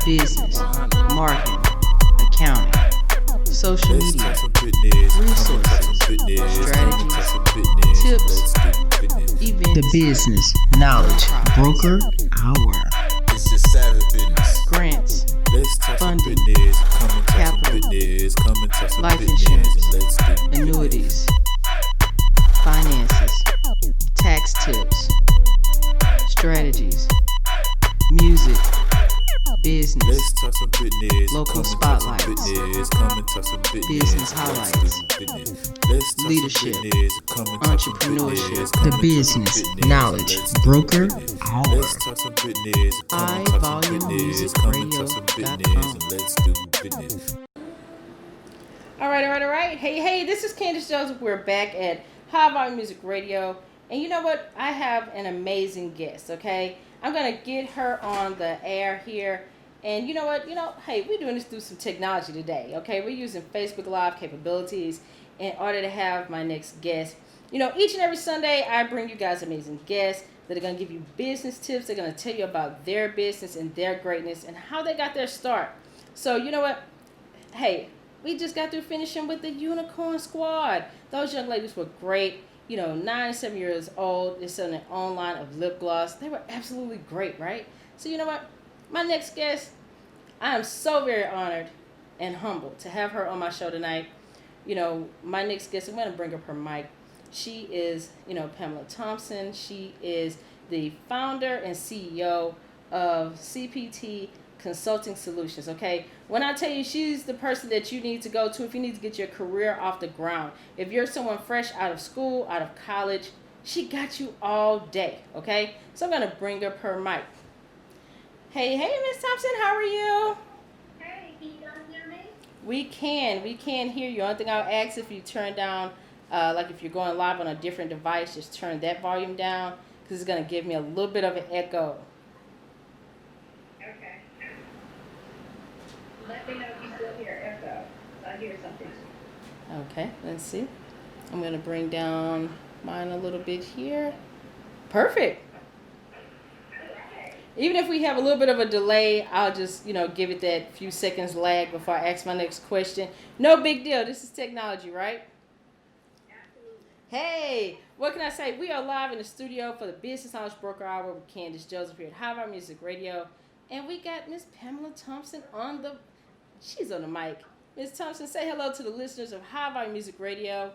business, marketing, accounting, social media, resources, strategies, tips, events. The Business Knowledge Broker Hour. It's just savage business. Grants, Let's talk some funding, business. Come and talk some capital, business. Come and talk some life business. insurance, Let's do annuities, finances, tax tips, strategies, music, business, Let's talk some business. local Come and talk some spotlights, business. Come and talk some business. business Let's highlights, do business. Let's talk leadership, some business. Come and talk some entrepreneurship. business. The Come and talk some Business business. Knowledge Let's do Broker business. Hour. Let's talk some business. Come and talk some business. Come and talk some business. And let's do business. All right. Hey, this is Candace Joseph. We're back at High Volume Music Radio. And you know what? I have an amazing guest, okay? I'm going to get her on the air here. And you know what? Hey, we're doing this through some technology today, okay? We're using Facebook Live capabilities in order to have my next guest. Each and every Sunday, I bring you guys amazing guests that are going to give you business tips. They're going to tell you about their business and their greatness and how they got their start. So, you know what? Hey, we just got through finishing with the Unicorn Squad. Those young ladies were great. 9 and 7 years old. They're selling their own line of lip gloss. They were absolutely great, right? So, you know what? My next guest, I am so very honored and humbled to have her on my show tonight. My next guest, I'm going to bring up her mic. She is, Pamela Thompson. She is the founder and CEO of CPT Consulting Solutions, okay? When I tell you she's the person that you need to go to if you need to get your career off the ground, if you're someone fresh out of school, out of college, she got you all day, okay? So I'm going to bring up her mic. Hey, Miss Thompson, how are you? Hey, can you guys hear me? We can hear you. Only thing I'll ask if you turn down, like if you're going live on a different device, just turn that volume down because it's going to give me a little bit of an echo. Okay. Let me know if you still hear echo. I hear something. Okay, let's see. I'm going to bring down mine a little bit here. Perfect. Even if we have a little bit of a delay, I'll just, give it that few seconds lag before I ask my next question. No big deal. This is technology, right? Absolutely. Hey, what can I say? We are live in the studio for the Business Knowledge Broker Hour with Candace Joseph here at High Volume Music Radio. And we got Miss Pamela Thompson she's on the mic. Miss Thompson, say hello to the listeners of High Volume Music Radio.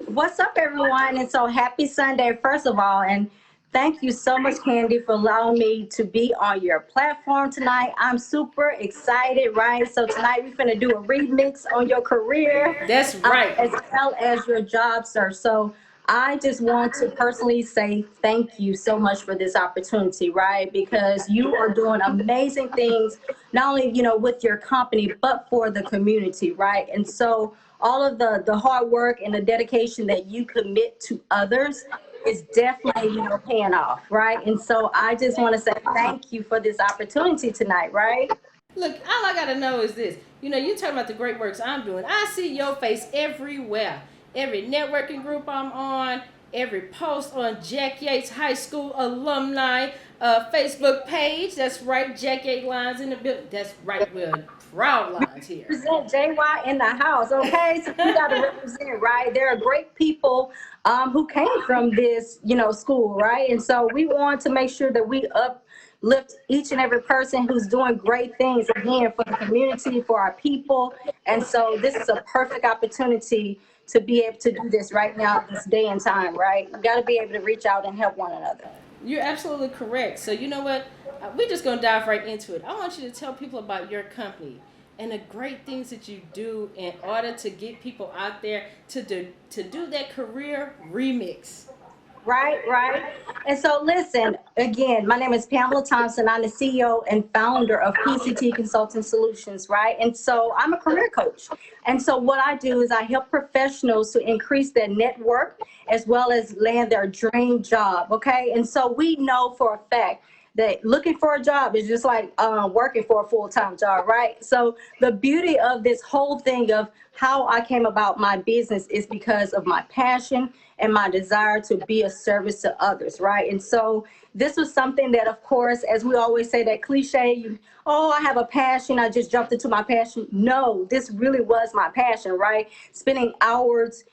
What's up, everyone? And so happy Sunday, first of all. And thank you so much, Candy, for allowing me to be on your platform tonight. I'm super excited, right? So tonight we're going to do a remix on your career. That's right. As well as your job search. So I just want to personally say thank you so much for this opportunity, right? Because you are doing amazing things, not only, with your company, but for the community, right? And so all of the hard work and the dedication that you commit to others is definitely, paying off, right? And so I just want to say thank you for this opportunity tonight, right? Look, all I got to know is this. You talking about the great works I'm doing. I see your face everywhere. Every networking group I'm on, every post on Jack Yates High School alumni Facebook page. That's right, Jack Yates lines in the building. That's right, we're proud lines here. Represent JY in the house, okay? So you got to represent, right? There are great people who came from this, school, right? And so we want to make sure that we uplift each and every person who's doing great things, again, for the community, for our people. And so this is a perfect opportunity to be able to do this right now, this day and time, right? You got to be able to reach out and help one another. You're absolutely correct. So you know what? We're just going to dive right into it. I want you to tell people about your company and the great things that you do in order to get people out there to do that career remix. Right. And so listen, again, my name is Pamela Thompson. I'm the CEO and founder of PCT Consulting Solutions, right? And so I'm a career coach. And so what I do is I help professionals to increase their network as well as land their dream job, okay? And so we know for a fact that looking for a job is just like working for a full-time job, right? So the beauty of this whole thing of how I came about my business is because of my passion and my desire to be a service to others, right? And so this was something that, of course, as we always say, that cliche, oh, I have a passion, I just jumped into my passion. No, this really was my passion, right? Spending hours,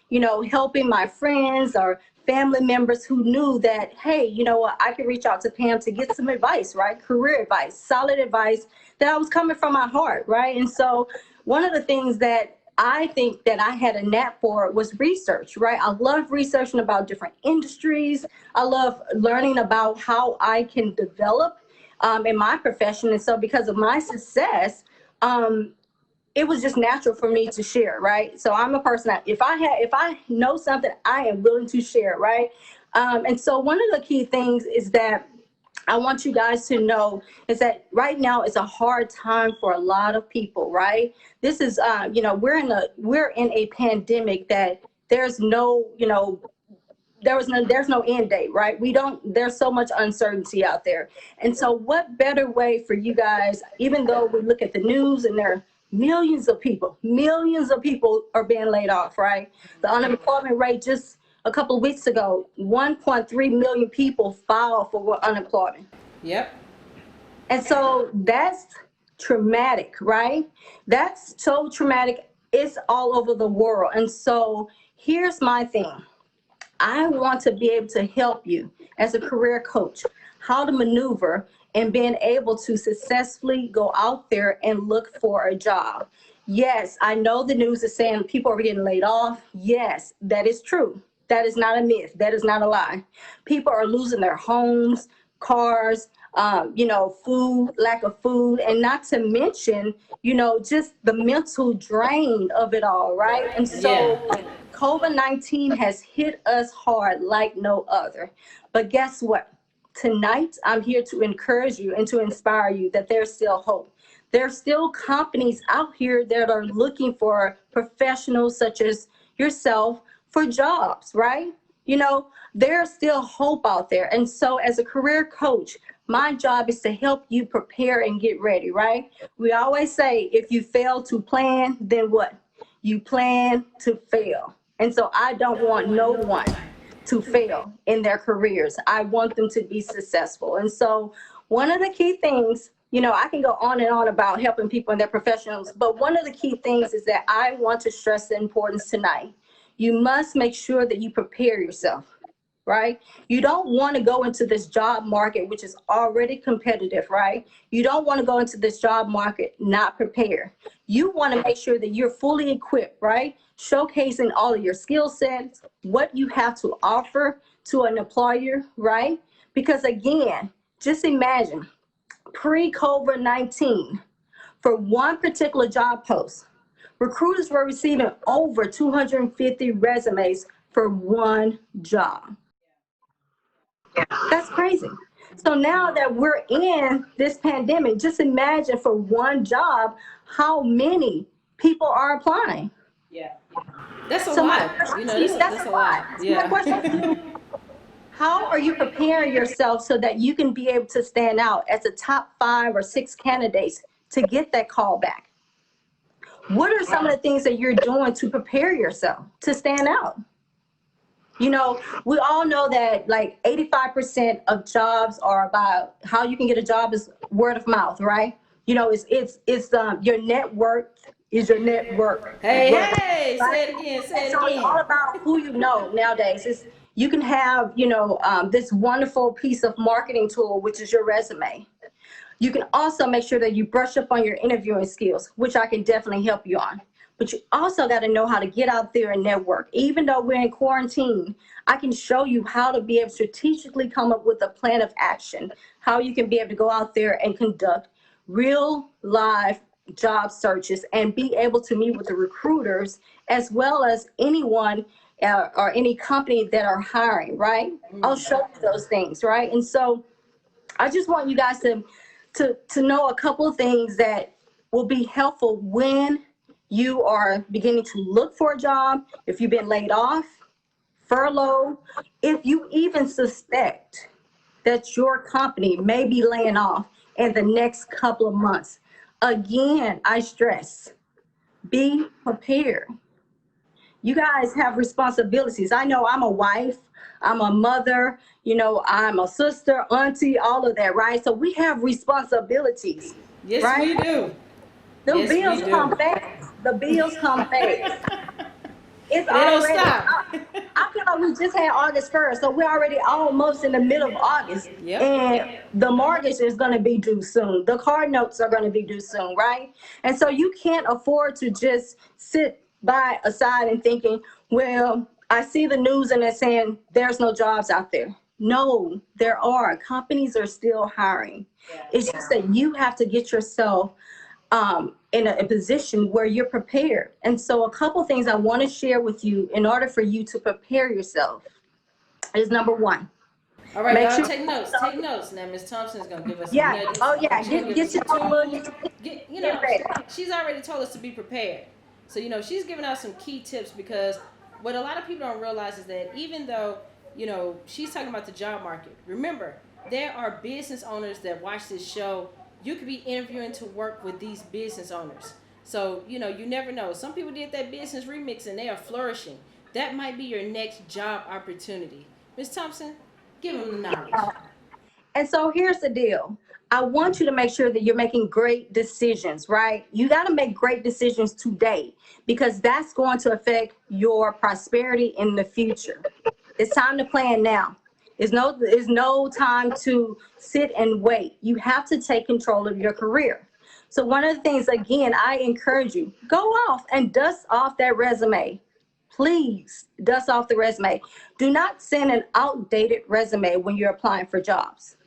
helping my friends or family members who knew that, hey, you know what, I could reach out to Pam to get some advice, right? Career advice, solid advice that I was coming from my heart, right? And so one of the things that I think that I had a knack for was research, right? I love researching about different industries. I love learning about how I can develop in my profession. And so because of my success, it was just natural for me to share, right? So I'm a person that if I know something, I am willing to share, right? And so one of the key things is that I want you guys to know is that right now is a hard time for a lot of people, right? This is, we're in a pandemic that there's no, there's no end date, right? There's so much uncertainty out there. And so what better way for you guys, even though we look at the news and there are millions of people are being laid off, right? The unemployment rate just a couple of weeks ago, 1.3 million people filed for unemployment. Yep. And so that's traumatic, right? That's so traumatic. It's all over the world. And so here's my thing. I want to be able to help you as a career coach, how to maneuver and being able to successfully go out there and look for a job. Yes, I know the news is saying people are getting laid off. Yes, that is true. That is not a myth. That is not a lie. People are losing their homes, cars, food, lack of food, and not to mention, just the mental drain of it all, right? And so COVID-19 has hit us hard like no other. But guess what? Tonight, I'm here to encourage you and to inspire you that there's still hope. There's still companies out here that are looking for professionals such as yourself for jobs, right? There's still hope out there. And so as a career coach, my job is to help you prepare and get ready, right? We always say, if you fail to plan, then what? You plan to fail. And so I don't want no one to fail in their careers. I want them to be successful. And so one of the key things, I can go on and on about helping people in their professionals, but one of the key things is that I want to stress the importance tonight. You must make sure that you prepare yourself, right? You don't want to go into this job market, which is already competitive, right? You don't want to go into this job market not prepared. You want to make sure that you're fully equipped, right? Showcasing all of your skill sets, what you have to offer to an employer, right? Because again, just imagine pre-COVID-19, for one particular job post, recruiters were receiving over 250 resumes for one job. That's crazy. So now that we're in this pandemic, just imagine for one job, how many people are applying. Yeah. That's a So lot. that's a lot. Yeah. My question to you, how are you preparing yourself so that you can be able to stand out as a top 5 or 6 candidates to get that call back? What are some of the things that you're doing to prepare yourself to stand out? We all know that like 85% of jobs are about how you can get a job is word of mouth, right? It's your network is your network. Hey, right? say it again. So it's all about who you know nowadays. You can have, this wonderful piece of marketing tool, which is your resume. You can also make sure that you brush up on your interviewing skills, which I can definitely help you on. But you also got to know how to get out there and network. Even though we're in quarantine, I can show you how to be able to strategically come up with a plan of action, how you can be able to go out there and conduct real live job searches and be able to meet with the recruiters as well as anyone or any company that are hiring, right? I'll show you those things, right? And so I just want you guys to know a couple of things that will be helpful when you are beginning to look for a job, if you've been laid off, furloughed, if you even suspect that your company may be laying off in the next couple of months. Again, I stress, be prepared. You guys have responsibilities. I know I'm a wife, I'm a mother, I'm a sister, auntie, all of that, right? So we have responsibilities, Yes, right? we do. The Yes, we bills come do. fast. The bills come fast. It's They don't already, stop. I feel like we just had August 1st, so we're already almost in the middle of August. Yep. And the mortgage is going to be due soon. The car notes are going to be due soon, right? And so you can't afford to just sit by aside and thinking, well, I see the news and they're saying there's no jobs out there. No, there are. Companies are still hiring. It's just that you have to get yourself in a position where you're prepared. And so, a couple things I want to share with you in order for you to prepare yourself is number one, All right, make y'all sure. take notes. Take notes. Now, Miss Thompson is gonna give us some Yeah. nuggets. Oh, yeah. She's gonna give us Get some your notebook. tools. Get you Get know, ready. she's already told us to be prepared. So she's giving out some key tips because what a lot of people don't realize is that even though she's talking about the job market. Remember, there are business owners that watch this show. You could be interviewing to work with these business owners. So you never know. Some people did that business remix and they are flourishing. That might be your next job opportunity. Miss Thompson, give them the knowledge. And so here's the deal. I want you to make sure that you're making great decisions, right? You got to make great decisions today because that's going to affect your prosperity in the future. It's time to plan now. It's no time to sit and wait. You have to take control of your career. So one of the things, again, I encourage you, go off and dust off that resume. Please dust off the resume. Do not send an outdated resume when you're applying for jobs.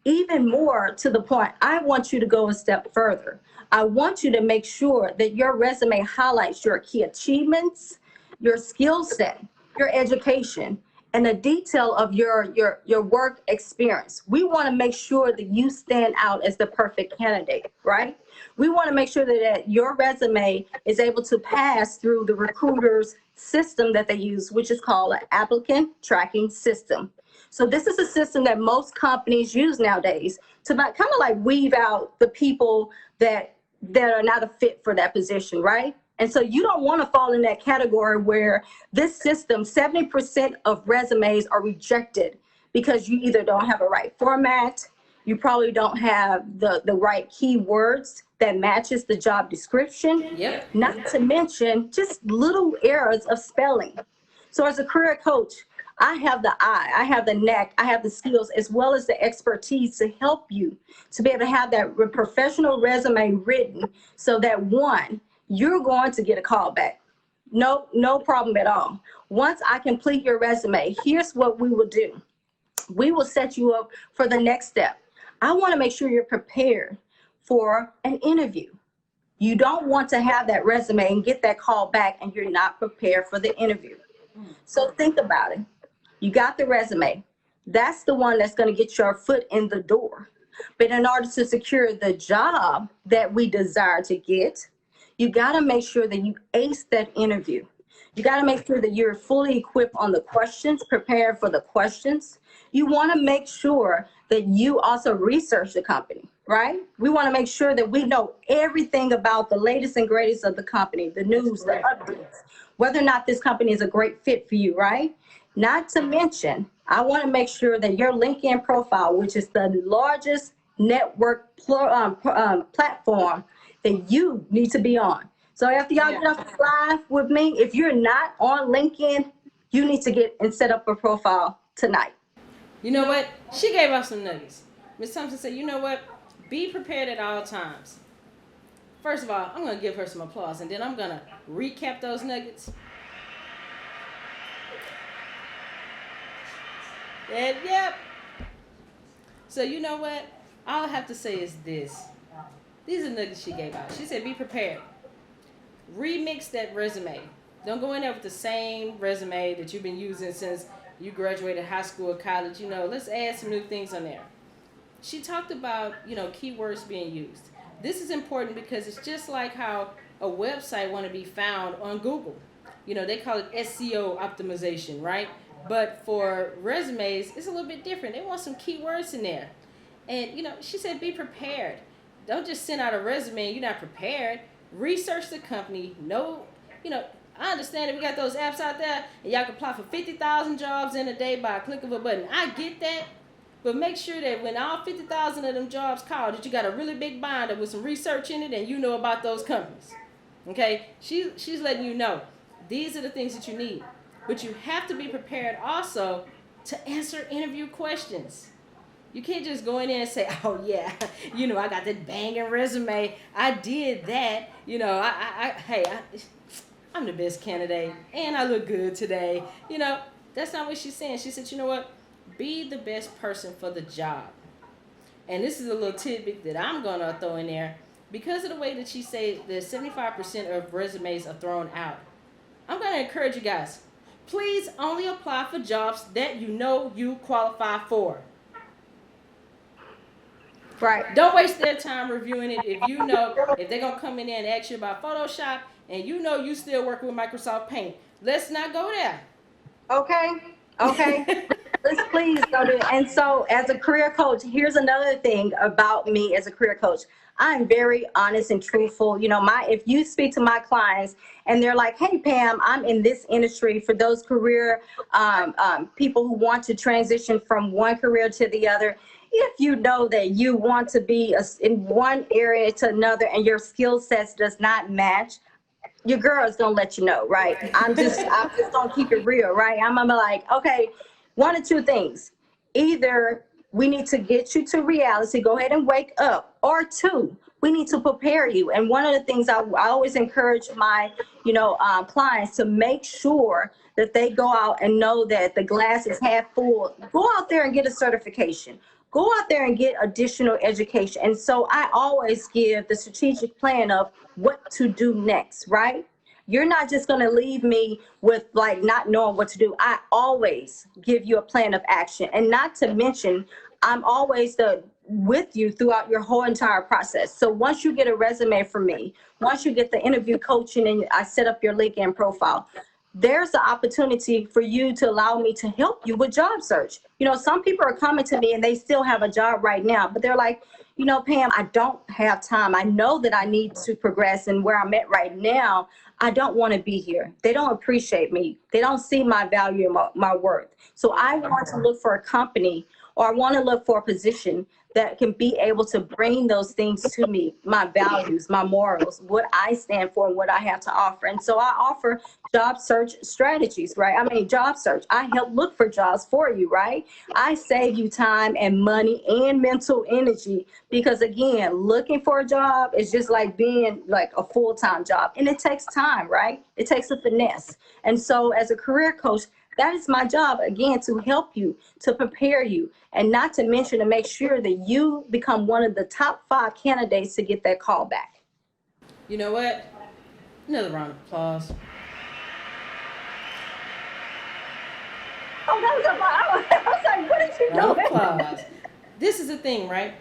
Even more to the point, I want you to go a step further. I want you to make sure that your resume highlights your key achievements, your skill set, your education, and the detail of your work experience. We want to make sure that you stand out as the perfect candidate, right? We want to make sure that your resume is able to pass through the recruiter's system that they use, which is called an applicant tracking system. So this is a system that most companies use nowadays to kind of like weave out the people that are not a fit for that position, right? And so you don't want to fall in that category where this system, 70% of resumes are rejected because you either don't have a right format, you probably don't have the right keywords that matches the job description, Yep. not to mention just little errors of spelling. So as a career coach, I have the eye, I have the neck, I have the skills as well as the expertise to help you to be able to have that professional resume written so that one, you're going to get a call back. No problem at all. Once I complete your resume, here's what we will do. We will set you up for the next step. I want to make sure you're prepared for an interview. You don't want to have that resume and get that call back and you're not prepared for the interview. So think about it. You got the resume. That's the one that's going to get your foot in the door. But in order to secure the job that we desire to get, you got to make sure that you ace that interview. You got to make sure that you're fully equipped on the questions, prepared for the questions. You want to make sure that you also research the company, right? We want to make sure that we know everything about the latest and greatest of the company, the news, the updates, whether or not this company is a great fit for you, right? Not to mention, I want to make sure that your LinkedIn profile, which is the largest network platform that you need to be on. So after y'all get off the live with me, if you're not on LinkedIn, you need to get and set up a profile tonight. You know what? She gave us some nuggets. Miss Thompson said, you know what? Be prepared at all times. First of all, I'm going to give her some applause, and then I'm going to recap those nuggets. And yep. So you know what? All I have to say is this. These are nuggets she gave out. She said, be prepared. Remix that resume. Don't go in there with the same resume that you've been using since you graduated high school or college. Let's add some new things on there. She talked about, keywords being used. This is important because it's just like how a website want to be found on Google. They call it SEO optimization, right? But for resumes, it's a little bit different. They want some keywords in there. And, she said be prepared. Don't just send out a resume and you're not prepared. Research the company. Know, I understand that we got those apps out there and y'all can apply for 50,000 jobs in a day by a click of a button. I get that. But make sure that when all 50,000 of them jobs call, that you got a really big binder with some research in it and you know about those companies. Okay? She's letting you know. These are the things that you need. But you have to be prepared also to answer interview questions. You can't just go in there and say, oh, yeah, I got that banging resume. I did that. I'm the best candidate and I look good today. That's not what she's saying. She said, you know what? Be the best person for the job. And this is a little tidbit that I'm going to throw in there. Because of the way that she said that 75% of resumes are thrown out, I'm going to encourage you guys. Please only apply for jobs that you qualify for. Right. Don't waste their time reviewing it if they're going to come in there and ask you about Photoshop and you still working with Microsoft Paint. Let's not go there. Okay. Let's please go to it. And so as a career coach, here's another thing about me as a career coach. I'm very honest and truthful. If you speak to my clients and they're like, hey, Pam, I'm in this industry, for those career people who want to transition from one career to the other, if you know that you want to be in one area to another and your skill sets does not match, your girl is going to let you know, right? I'm just going to keep it real, right? I'm gonna be like, okay, one of two things. Either we need to get you to reality, go ahead and wake up, or two, we need to prepare you. And one of the things I always encourage my, clients to make sure that they go out and know that the glass is half full. Go out there and get a certification. Go out there and get additional education. And so I always give the strategic plan of what to do next, right? You're not just going to leave me with not knowing what to do. I always give you a plan of action. And not to mention, I'm always with you throughout your whole entire process. So once you get a resume from me, once you get the interview coaching and I set up your LinkedIn profile, there's the opportunity for you to allow me to help you with job search. Some people are coming to me and they still have a job right now, but they're like, Pam, I don't have time. I know that I need to progress, and where I'm at right now, I don't want to be here. They don't appreciate me. They don't see my value and my worth. So I want to look for a company, or I want to look for a position that can be able to bring those things to me, my values, my morals, what I stand for, and what I have to offer. And so I offer job search strategies, right? Job search. I help look for jobs for you, right? I save you time and money and mental energy because, again, looking for a job is just like being like a full-time job. And it takes time, right? It takes a finesse. And so as a career coach, that is my job, again, to help you, to prepare you, and not to mention to make sure that you become one of the top 5 candidates to get that call back. You know what? Another round of applause. Oh, that was I was like, what did you do? Round of applause. This is the thing, right?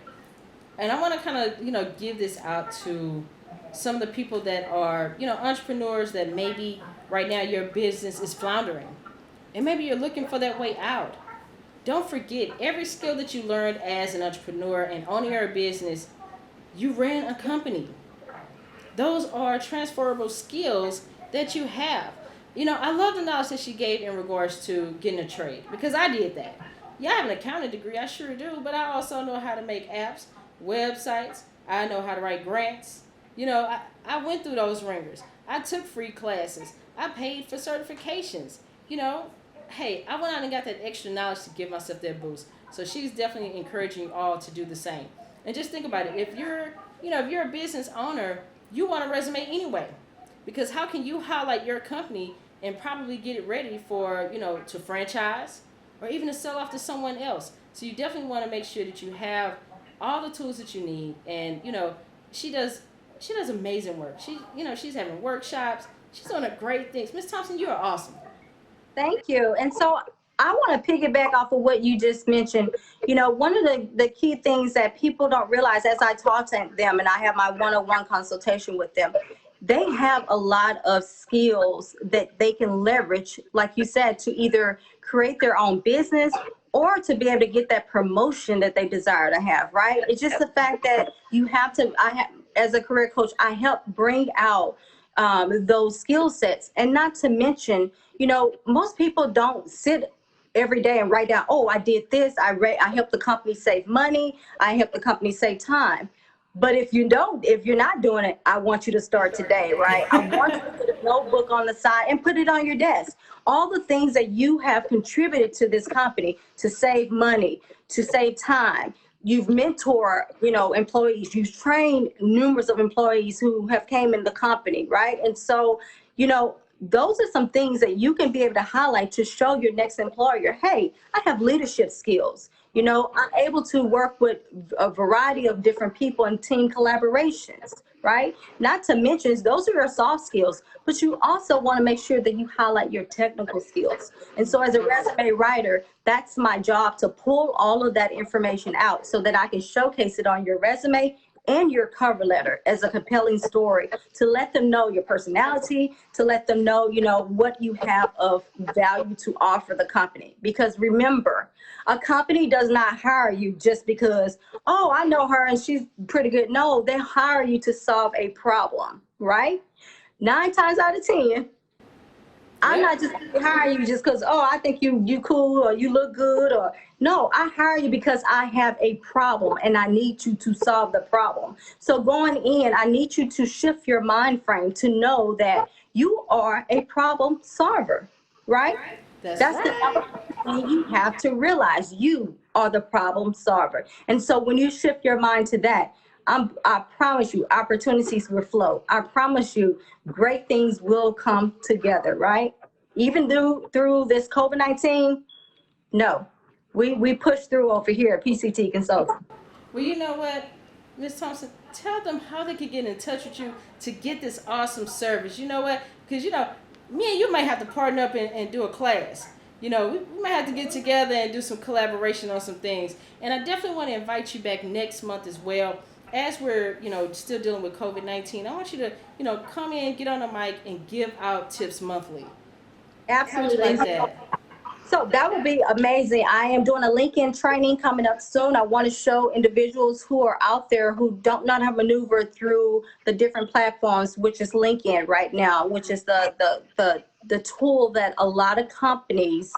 And I want to kind of, give this out to some of the people that are, entrepreneurs that maybe right now your business is floundering. And maybe you're looking for that way out. Don't forget, every skill that you learned as an entrepreneur and owning your business, you ran a company. Those are transferable skills that you have. I love the knowledge that she gave in regards to getting a trade, because I did that. Yeah, I have an accounting degree, I sure do, but I also know how to make apps, websites. I know how to write grants. I went through those ringers. I took free classes. I paid for certifications. Hey, I went out and got that extra knowledge to give myself that boost. So she's definitely encouraging you all to do the same. And just think about it. If you're a business owner, you want a resume anyway. Because how can you highlight your company and probably get it ready for, to franchise or even to sell off to someone else? So you definitely want to make sure that you have all the tools that you need. And, she does amazing work. She's having workshops. She's doing great things. Miss Thompson, you are awesome. Thank you. And so I want to piggyback off of what you just mentioned. One of the key things that people don't realize as I talk to them and I have my one-on-one consultation with them they have a lot of skills that they can leverage, like you said, to either create their own business or to be able to get that promotion that they desire to have, right? It's just the fact that you have to, as a career coach, I help bring out those skill sets. And not to mention, most people don't sit every day and write down, oh, I did this, I helped the company save money, I helped the company save time. But if you're not doing it, I want you to start today, right? I want you to put a notebook on the side and put it on your desk. All the things that you have contributed to this company to save money, to save time. You've mentored, employees. You've trained numerous of employees who have came in the company, right? And so, those are some things that you can be able to highlight to show your next employer, hey, I have leadership skills. I'm able to work with a variety of different people and team collaborations, right? Not to mention, those are your soft skills, but you also want to make sure that you highlight your technical skills. And so as a resume writer, that's my job, to pull all of that information out so that I can showcase it on your resume and your cover letter as a compelling story, to let them know your personality, to let them know, what you have of value to offer the company. Because remember, a company does not hire you just because, oh, I know her and she's pretty good. No, they hire you to solve a problem, right? 9 times out of 10, I'm Yep. not just hiring you just because, oh, I think you cool or you look good, or no, I hire you because I have a problem and I need you to solve the problem. So going in, I need you to shift your mind frame to know that you are a problem solver, right? That's That's the number right. one thing you have to realize. You are the problem solver. And so when you shift your mind to that, I promise you, opportunities will flow. I promise you, great things will come together, right? Even through this COVID-19, no, we push through over here at PCT Consulting. Well, you know what, Miss Thompson, tell them how they can get in touch with you to get this awesome service. You know what? Because, me and you might have to partner up and do a class. We might have to get together and do some collaboration on some things. And I definitely want to invite you back next month as well. As we're, still dealing with COVID-19, I want you to, come in, get on the mic, and give out tips monthly. How would you Absolutely. like that? So that would be amazing. I am doing a LinkedIn training coming up soon. I want to show individuals who are out there who don't know how to maneuver through the different platforms, which is LinkedIn right now, which is the tool that a lot of companies,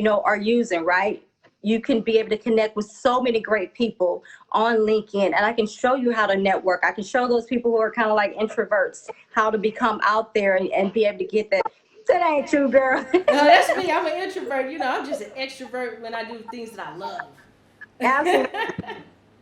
are using, right? You can be able to connect with so many great people on LinkedIn, and I can show you how to network. I can show those people who are kind of like introverts how to become out there and be able to get that. That ain't true, girl. No, that's me. I'm an introvert. I'm just an extrovert when I do things that I love. Absolutely.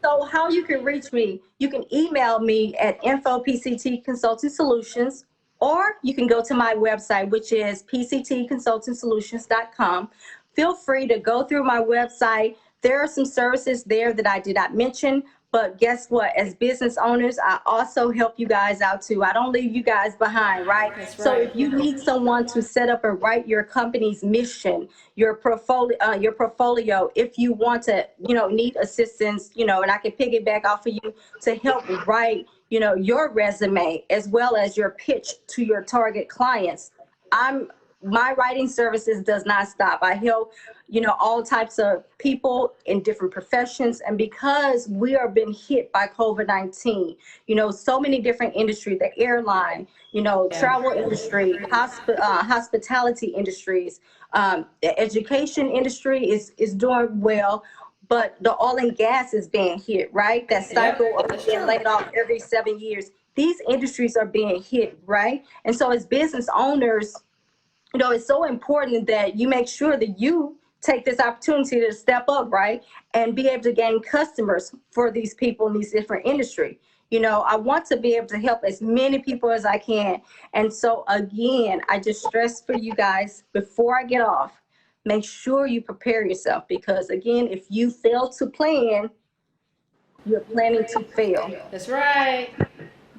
So how you can reach me, you can email me at info@PCT Consulting Solutions, or you can go to my website, which is pctconsultingsolutions.com. Feel free to go through my website. There are some services there that I did not mention, but guess what? As business owners, I also help you guys out too. I don't leave you guys behind, right? That's So right. if you need someone to set up and write your company's mission, your portfolio, if you want to, need assistance, and I can piggyback off of you to help write, your resume as well as your pitch to your target clients. I'm My writing services does not stop. I help, all types of people in different professions. And because we are being hit by COVID-19, so many different industries, the airline, Yeah. travel industry, hospitality industries, the education industry is doing well, but the oil and gas is being hit, right? That cycle Yep. of That's being true. laid off every 7 years. These industries are being hit, right? And so as business owners, it's so important that you make sure that you take this opportunity to step up, right? And be able to gain customers for these people in these different industry. I want to be able to help as many people as I can. And so again, I just stress for you guys before I get off, make sure you prepare yourself, because again, if you fail to plan, you're planning to fail. That's right.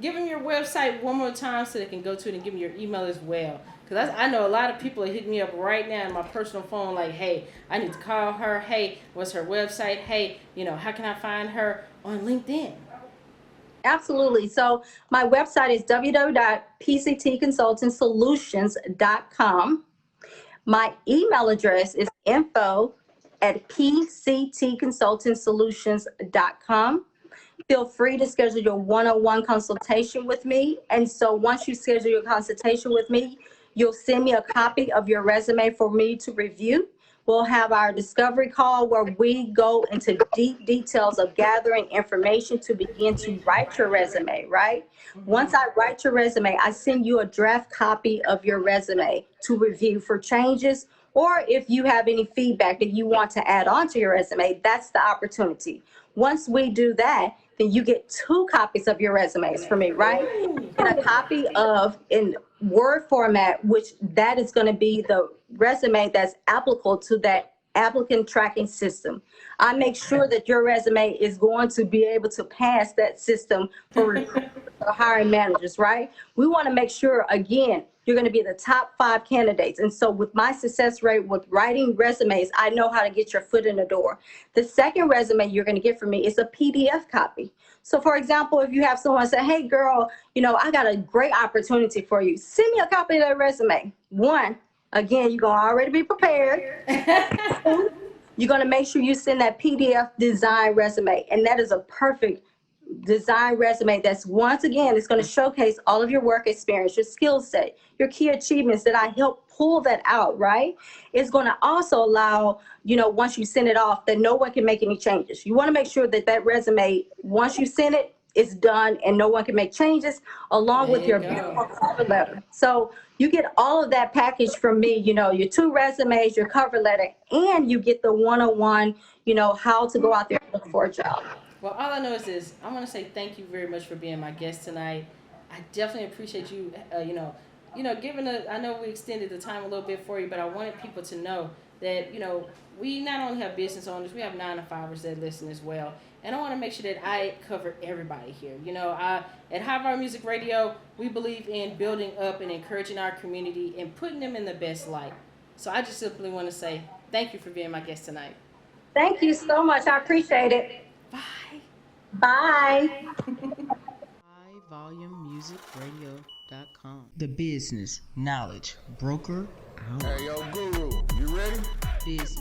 Give them your website one more time so they can go to it, and give them your email as well. Because I know a lot of people are hitting me up right now on my personal phone like, hey, I need to call her. Hey, what's her website? Hey, how can I find her on LinkedIn? Absolutely. So my website is www.pctconsultingsolutions.com. My email address is info@pctconsultingsolutions.com. Feel free to schedule your one-on-one consultation with me. And so once you schedule your consultation with me, you'll send me a copy of your resume for me to review. We'll have our discovery call where we go into deep details of gathering information to begin to write your resume, right? Once I write your resume, I send you a draft copy of your resume to review for changes, or if you have any feedback that you want to add on to your resume, that's the opportunity. Once we do that, then you get 2 copies of your resumes from me, right? And a copy of in Word format, which that is going to be the resume that's applicable to that applicant tracking system. I make sure that your resume is going to be able to pass that system for hiring managers, right? We want to make sure, again, you're going to be the top 5 candidates. And so with my success rate with writing resumes, I know how to get your foot in the door. The second resume you're going to get from me is a PDF copy. So for example, if you have someone say, hey girl, I got a great opportunity for you, send me a copy of that resume. One, again, you're going to already be prepared. You're going to make sure you send that PDF design resume. And that is a perfect design resume that's, once again, it's going to showcase all of your work experience, your skill set, your key achievements that I help pull that out, right? It's going to also allow, once you send it off, that no one can make any changes. You want to make sure that that resume, once you send it, it's done and no one can make changes, along with your beautiful cover letter. So you get all of that package from me, your 2 resumes, your cover letter, and you get the one-on-one, how to go out there and look for a job. Well, all I know is this. I want to say thank you very much for being my guest tonight. I definitely appreciate you. Giving I know we extended the time a little bit for you, but I wanted people to know that we not only have business owners, we have 9-to-5ers that listen as well, and I want to make sure that I cover everybody here. At High Music Radio, we believe in building up and encouraging our community and putting them in the best light. So I just simply want to say thank you for being my guest tonight. Thank you so much. I appreciate it. Bye. Bye. HighVolumeMusicRadio.com. The business knowledge broker. Hey, yo, Guru, you ready? Business.